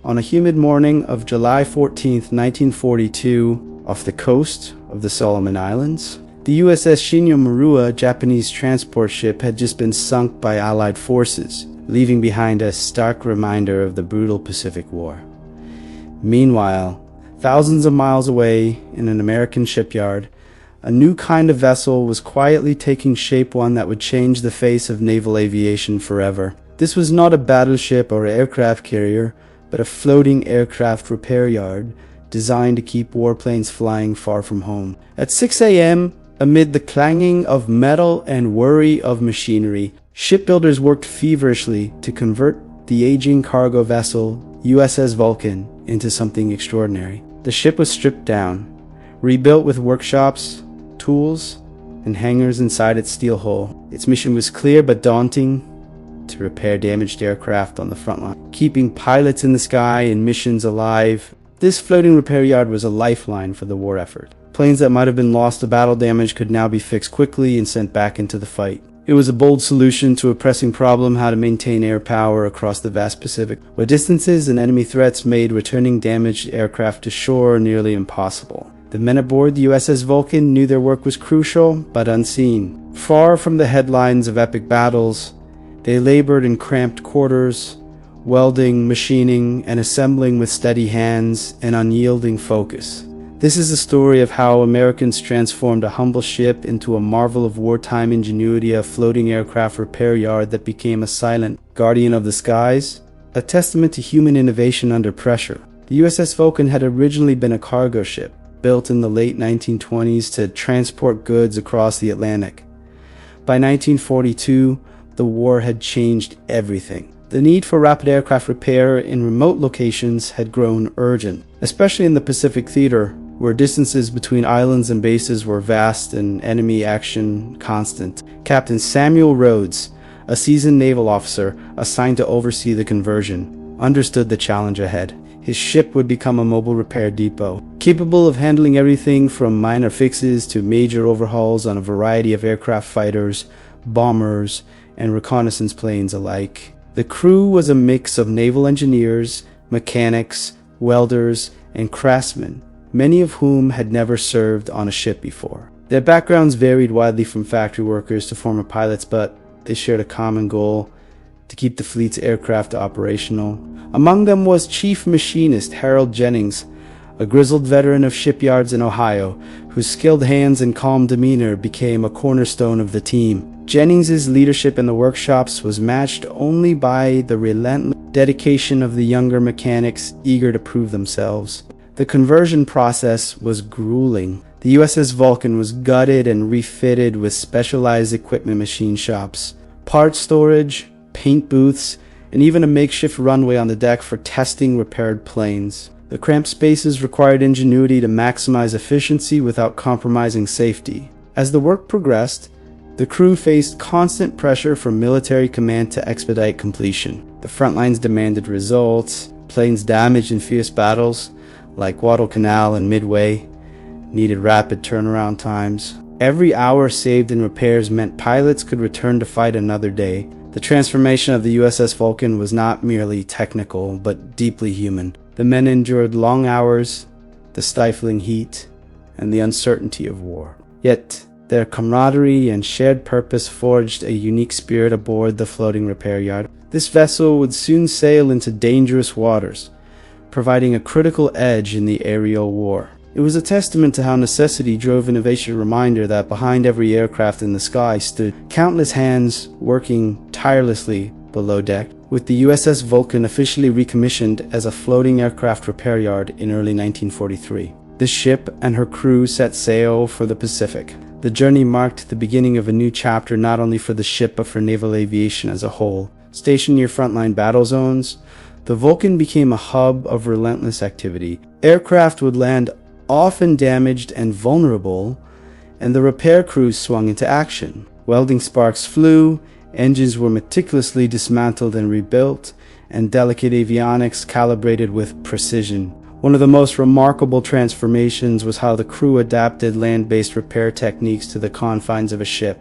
On a humid morning of July 14, 1942, off the coast of the Solomon Islands, the USS Shinya Maruha, Japanese transport ship, had just been sunk by Allied forces, leaving behind a stark reminder of the brutal Pacific War. Meanwhile, thousands of miles away in an American shipyard, a new kind of vessel was quietly taking shape, one that would change the face of naval aviation forever. This was not a battleship or aircraft carrier, but a floating aircraft repair yard designed to keep warplanes flying far from home. At 6 a.m., amid the clanging of metal and whirring of machinery, shipbuilders worked feverishly to convert the aging cargo vessel USS Vulcan into something extraordinary. The ship was stripped down, rebuilt with workshops, tools, and hangars inside its steel hull. Its mission was clear but daunting: to repair damaged aircraft on the front line, keeping pilots in the sky and missions alive. This floating repair yard was a lifeline for the war effort. Planes that might have been lost to battle damage could now be fixed quickly and sent back into the fight. It was a bold solution to a pressing problem: how to maintain air power across the vast Pacific, where distances and enemy threats made returning damaged aircraft to shore nearly impossible. The men aboard the USS Vulcan knew their work was crucial but unseen. Far from the headlines of epic battles, they labored in cramped quarters, welding, machining, and assembling with steady hands and unyielding focus. This is a story of how Americans transformed a humble ship into a marvel of wartime ingenuity, a floating aircraft repair yard that became a silent guardian of the skies, a testament to human innovation under pressure. The USS Vulcan had originally been a cargo ship, built in the late 1920s to transport goods across the Atlantic. By 1942, the war had changed everything. The need for rapid aircraft repair in remote locations had grown urgent, especially in the Pacific theater, where distances between islands and bases were vast and enemy action constant. Captain Samuel Rhodes, a seasoned naval officer assigned to oversee the conversion, understood the challenge ahead. His ship would become a mobile repair depot, capable of handling everything from minor fixes to major overhauls on a variety of aircraft fighters, bombers, and reconnaissance planes alike. The crew was a mix of naval engineers, mechanics, welders, and craftsmen, many of whom had never served on a ship before. Their backgrounds varied widely from factory workers to former pilots, but they shared a common goal: to keep the fleet's aircraft operational. Among them was Chief Machinist Harold Jennings, a grizzled veteran of shipyards in Ohio, whose skilled hands and calm demeanor became a cornerstone of the team. Jennings's leadership in the workshops was matched only by the relentless dedication of the younger mechanics eager to prove themselves. The conversion process was grueling. The USS Vulcan was gutted and refitted with specialized equipment machine shops, parts storage, paint booths, and even a makeshift runway on the deck for testing repaired planes. The cramped spaces required ingenuity to maximize efficiency without compromising safety. As the work progressed, the crew faced constant pressure from military command to expedite completion. The front lines demanded results. Planes damaged in fierce battles, like Guadalcanal and Midway, needed rapid turnaround times. Every hour saved in repairs meant pilots could return to fight another day. The transformation of the USS Vulcan was not merely technical, but deeply human. The men endured long hours, the stifling heat, and the uncertainty of war. Yet, their camaraderie and shared purpose forged a unique spirit aboard the floating repair yard. This vessel would soon sail into dangerous waters, providing a critical edge in the aerial war. It was a testament to how necessity drove innovation, a reminder that behind every aircraft in the sky stood countless hands working tirelessly below deck. With the USS Vulcan officially recommissioned as a floating aircraft repair yard in early 1943, the ship and her crew set sail for the Pacific. The journey marked the beginning of a new chapter, not only for the ship but for naval aviation as a whole. Stationed near frontline battle zones, the Vulcan became a hub of relentless activity. Aircraft would land often damaged and vulnerable, and the repair crews swung into action. Welding sparks flew, engines were meticulously dismantled and rebuilt, and delicate avionics calibrated with precision. One of the most remarkable transformations was how the crew adapted land-based repair techniques to the confines of a ship.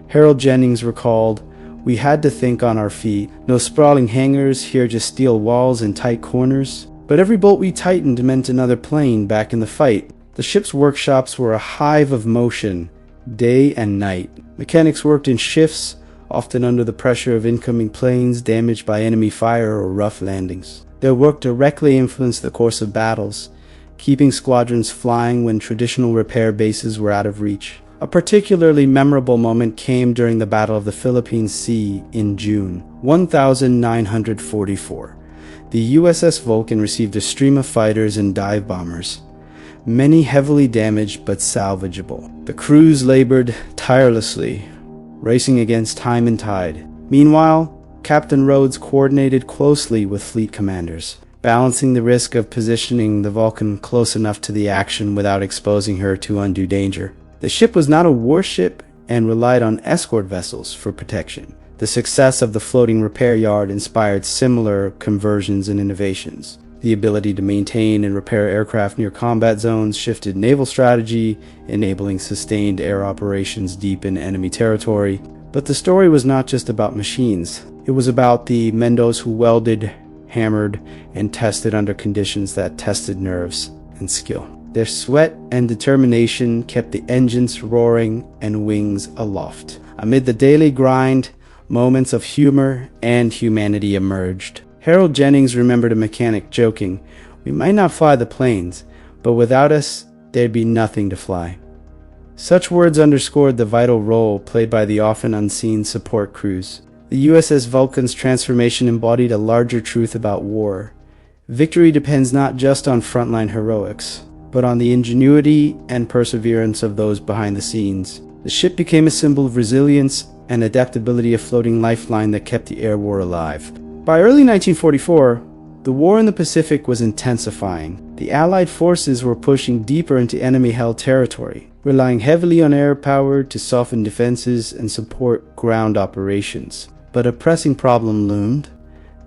Harold Jennings recalled, We had to think on our feet. No sprawling hangars, here just steel walls and tight corners. But every bolt we tightened meant another plane back in the fight. The ship's workshops were a hive of motion, day and night. Mechanics worked in shifts, often under the pressure of incoming planes damaged by enemy fire or rough landings. Their work directly influenced the course of battles, keeping squadrons flying when traditional repair bases were out of reach. A particularly memorable moment came during the Battle of the Philippine Sea in June 1944. The USS Vulcan received a stream of fighters and dive bombers, many heavily damaged but salvageable. The crews labored tirelessly, racing against time and tide. Meanwhile, Captain Rhodes coordinated closely with fleet commanders, balancing the risk of positioning the Vulcan close enough to the action without exposing her to undue danger. The ship was not a warship and relied on escort vessels for protection. The success of the floating repair yard inspired similar conversions and innovations. The ability to maintain and repair aircraft near combat zones shifted naval strategy, enabling sustained air operations deep in enemy territory. But the story was not just about machines. It was about the Mendos who welded, hammered, and tested under conditions that tested nerves and skill. Their sweat and determination kept the engines roaring and wings aloft. Amid the daily grind, moments of humor and humanity emerged. Harold Jennings remembered a mechanic joking, "We might not fly the planes, but without us, there'd be nothing to fly." Such words underscored the vital role played by the often unseen support crews. The USS Vulcan's transformation embodied a larger truth about war. Victory depends not just on frontline heroics, but on the ingenuity and perseverance of those behind the scenes. The ship became a symbol of resilience and adaptability, a floating lifeline that kept the air war alive. By early 1944, the war in the Pacific was intensifying. The Allied forces were pushing deeper into enemy-held territory, relying heavily on air power to soften defenses and support ground operations. But a pressing problem loomed.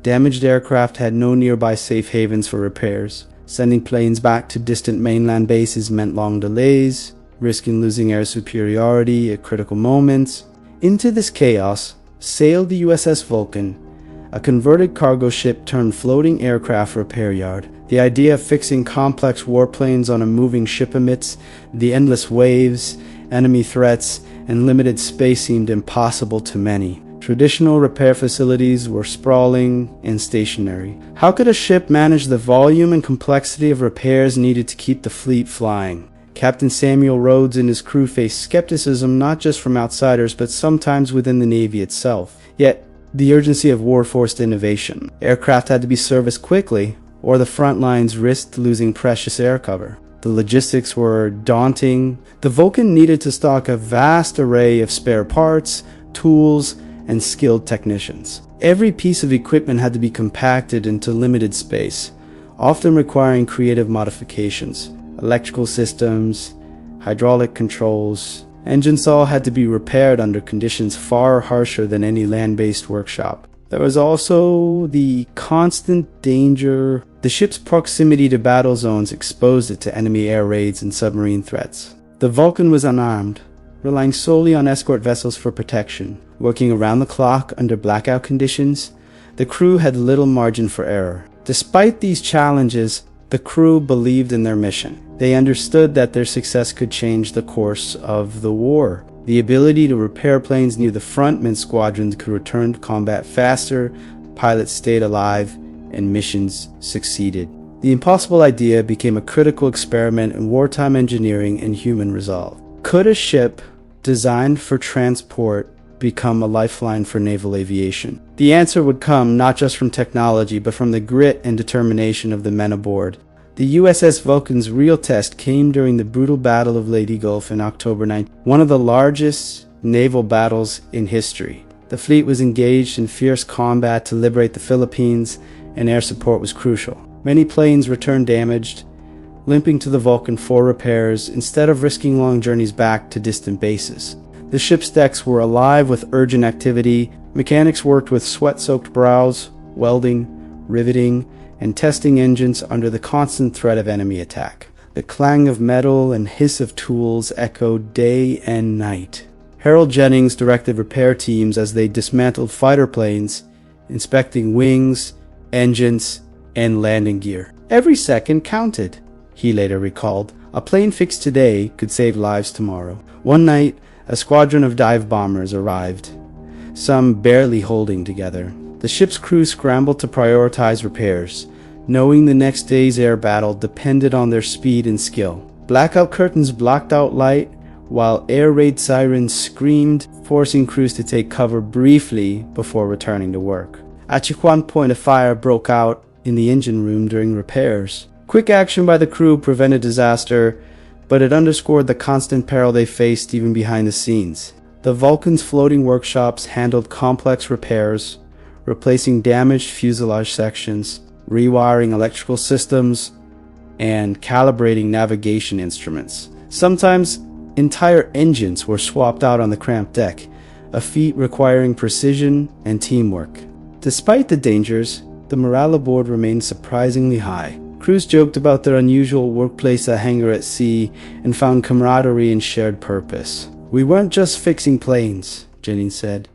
Damaged aircraft had no nearby safe havens for repairs. Sending planes back to distant mainland bases meant long delays, risking losing air superiority at critical moments. Into this chaos sailed the USS Vulcan, a converted cargo ship turned floating aircraft repair yard. The idea of fixing complex warplanes on a moving ship amidst the endless waves, enemy threats, and limited space seemed impossible to many. Traditional repair facilities were sprawling and stationary. How could a ship manage the volume and complexity of repairs needed to keep the fleet flying? Captain Samuel Rhodes and his crew faced skepticism not just from outsiders but sometimes within the Navy itself. Yet, the urgency of war forced innovation. Aircraft had to be serviced quickly, or the front lines risked losing precious air cover. The logistics were daunting. The Vulcan needed to stock a vast array of spare parts, tools, and skilled technicians. Every piece of equipment had to be compacted into limited space, often requiring creative modifications. Electrical systems, hydraulic controls, engines all had to be repaired under conditions far harsher than any land-based workshop. There was also the constant danger. The ship's proximity to battle zones exposed it to enemy air raids and submarine threats. The Vulcan was unarmed, relying solely on escort vessels for protection. Working around the clock under blackout conditions, the crew had little margin for error. Despite these challenges, the crew believed in their mission. They understood that their success could change the course of the war. The ability to repair planes near the front meant squadrons could return to combat faster, pilots stayed alive, and missions succeeded. The impossible idea became a critical experiment in wartime engineering and human resolve. Could a ship designed for transport become a lifeline for naval aviation? The answer would come not just from technology, but from the grit and determination of the men aboard. The USS Vulcan's real test came during the brutal Battle of Leyte Gulf in October 9, one of the largest naval battles in history. The fleet was engaged in fierce combat to liberate the Philippines, and air support was crucial. Many planes returned damaged, limping to the Vulcan for repairs instead of risking long journeys back to distant bases. The ship's decks were alive with urgent activity. Mechanics worked with sweat-soaked brows, welding, riveting, and testing engines under the constant threat of enemy attack. The clang of metal and hiss of tools echoed day and night. Harold Jennings directed repair teams as they dismantled fighter planes, inspecting wings, engines, and landing gear. Every second counted, he later recalled. A plane fixed today could save lives tomorrow. One night, a squadron of dive bombers arrived, some barely holding together. The ship's crew scrambled to prioritize repairs, knowing the next day's air battle depended on their speed and skill. Blackout curtains blocked out light, while air raid sirens screamed, forcing crews to take cover briefly before returning to work. At one point, a fire broke out in the engine room during repairs. Quick action by the crew prevented disaster, but it underscored the constant peril they faced even behind the scenes. The Vulcan's floating workshops handled complex repairs, replacing damaged fuselage sections, rewiring electrical systems, and calibrating navigation instruments. Sometimes entire engines were swapped out on the cramped deck, a feat requiring precision and teamwork. Despite the dangers, the morale aboard remained surprisingly high. Crews joked about their unusual workplace hangar at sea and found camaraderie and shared purpose. "We weren't just fixing planes," Jennings said.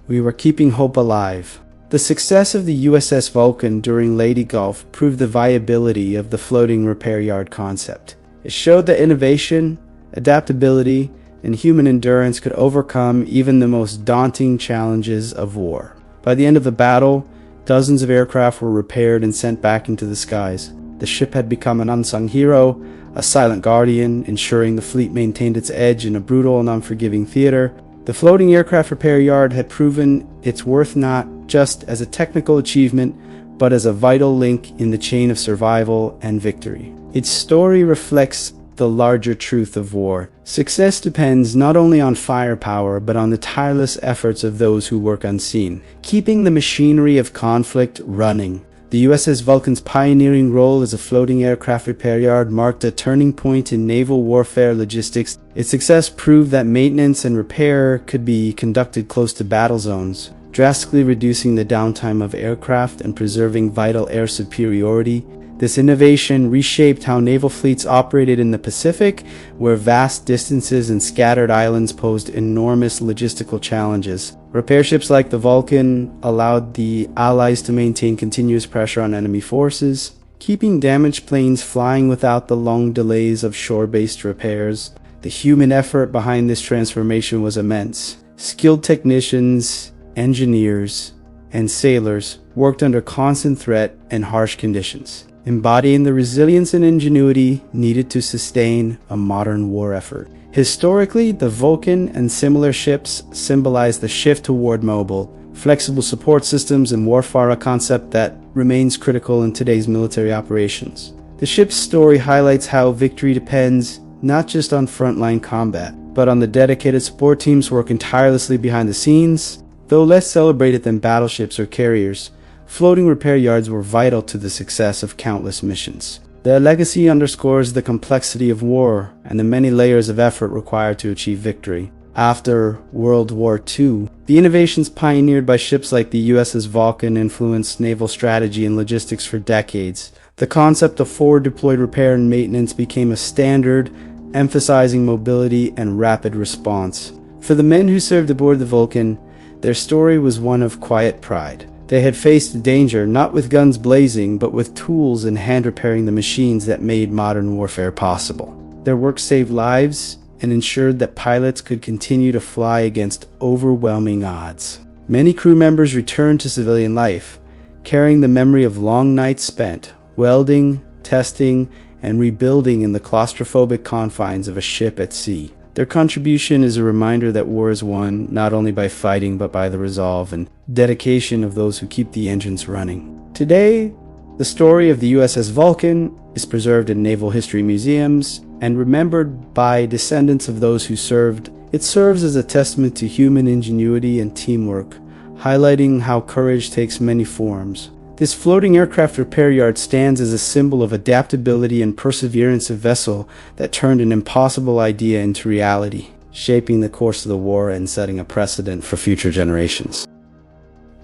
"We were keeping hope alive." The success of the USS Vulcan during Leyte Gulf proved the viability of the floating repair yard concept. It showed that innovation, adaptability, and human endurance could overcome even the most daunting challenges of war. By the end of the battle, dozens of aircraft were repaired and sent back into the skies. The ship had become an unsung hero, a silent guardian, ensuring the fleet maintained its edge in a brutal and unforgiving theater. The floating aircraft repair yard had proven its worth not just as a technical achievement, but as a vital link in the chain of survival and victory. Its story reflects the larger truth of war. Success depends not only on firepower, but on the tireless efforts of those who work unseen, keeping the machinery of conflict running. The USS Vulcan's pioneering role as a floating aircraft repair yard marked a turning point in naval warfare logistics. Its success proved that maintenance and repair could be conducted close to battle zones, drastically reducing the downtime of aircraft and preserving vital air superiority. This innovation reshaped how naval fleets operated in the Pacific, where vast distances and scattered islands posed enormous logistical challenges. Repair ships like the Vulcan allowed the Allies to maintain continuous pressure on enemy forces, keeping damaged planes flying without the long delays of shore-based repairs. The human effort behind this transformation was immense. Skilled technicians, engineers, and sailors worked under constant threat and harsh conditions, embodying the resilience and ingenuity needed to sustain a modern war effort. Historically, the Vulcan and similar ships symbolize the shift toward mobile, flexible support systems and warfare, a concept that remains critical in today's military operations. The ship's story highlights how victory depends not just on frontline combat, but on the dedicated support teams working tirelessly behind the scenes. Though less celebrated than battleships or carriers, floating repair yards were vital to the success of countless missions. Their legacy underscores the complexity of war and the many layers of effort required to achieve victory. After World War II, the innovations pioneered by ships like the USS Vulcan influenced naval strategy and logistics for decades. The concept of forward-deployed repair and maintenance became a standard, emphasizing mobility and rapid response. For the men who served aboard the Vulcan, their story was one of quiet pride. They had faced danger not with guns blazing, but with tools and hand repairing the machines that made modern warfare possible. Their work saved lives and ensured that pilots could continue to fly against overwhelming odds. Many crew members returned to civilian life, carrying the memory of long nights spent welding, testing, and rebuilding in the claustrophobic confines of a ship at sea. Their contribution is a reminder that war is won not only by fighting, but by the resolve and dedication of those who keep the engines running. Today, the story of the USS Vulcan is preserved in naval history museums and remembered by descendants of those who served. It serves as a testament to human ingenuity and teamwork, highlighting how courage takes many forms. This floating aircraft repair yard stands as a symbol of adaptability and perseverance, a vessel that turned an impossible idea into reality, shaping the course of the war and setting a precedent for future generations.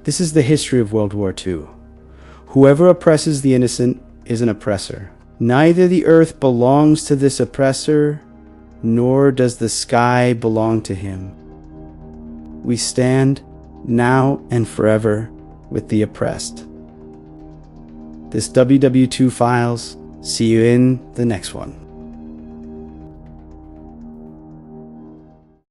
This is the history of World War II. Whoever oppresses the innocent is an oppressor. Neither the earth belongs to this oppressor, nor does the sky belong to him. we stand, now and forever, with the oppressed. This WW2 Files. See you in the next one.